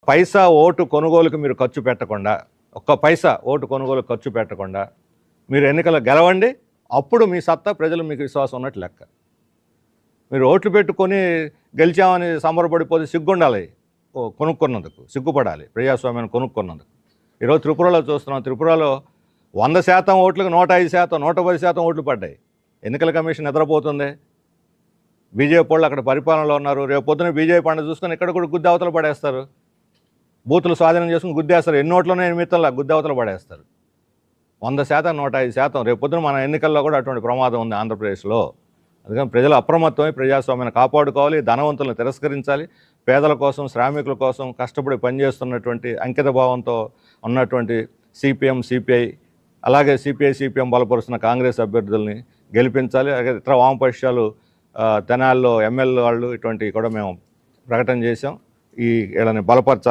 పైసా vote కొనుగోలుకు మీరు ఖర్చు పెట్టకుండా, ఒక్క పైసా ఓటు కొనుగోలుకు ఖర్చు పెట్టకుండా మీరు ఎన్నికల్లో గెలవండి. అప్పుడు మీ సత్తా ప్రజలు మీకు విశ్వాసం ఉన్నట్టు లెక్క. మీరు ఓట్లు పెట్టుకొని గెలిచామని సంబరపడిపోతే సిగ్గుండాలి. కొనుక్కున్నందుకు సిగ్గుపడాలి. ప్రజాస్వామ్యాన్ని కొనుక్కున్నందుకు. ఈరోజు త్రిపురలో చూస్తున్నాం. త్రిపురలో 100% ఓట్లకు 105%, 110% ఓట్లు పడ్డాయి. ఎన్నికల కమిషన్ నిద్రపోతుంది. బీజేపీ వాళ్ళు అక్కడ పరిపాలనలో ఉన్నారు. రేపు పొద్దున బీజేపీ పండుగ చూసుకొని ఇక్కడ కూడా గుద్ది అవతల పడేస్తారు. బూతులు స్వాధీనం చేసుకుని గుద్దేస్తారు. ఎన్ని ఓట్లోనే ఎనిమిదిలా గుద్ది అవతల పడేస్తారు. 100%, 105%. రేపు పొద్దున మన ఎన్నికల్లో కూడా అటువంటి ప్రమాదం ఉంది ఆంధ్రప్రదేశ్లో. అందుకని ప్రజలు అప్రమత్తమై ప్రజాస్వామ్యాన్ని కాపాడుకోవాలి. ధనవంతులను తిరస్కరించాలి. పేదల కోసం, శ్రామికుల కోసం కష్టపడి పనిచేస్తున్నటువంటి అంకిత భావంతో ఉన్నటువంటి సిపిఎం, సిపిఐ, అలాగే సిపిఐ, సిపిఎం బలపరుస్తున్న కాంగ్రెస్ అభ్యర్థుల్ని గెలిపించాలి. అలాగే ఇతర వామపక్షాలు తెనాల్లో ఎమ్మెల్యే వాళ్ళు ఇటువంటివి కూడా మేము ప్రకటన చేశాం. వీళ్ళని బలపరచాలి.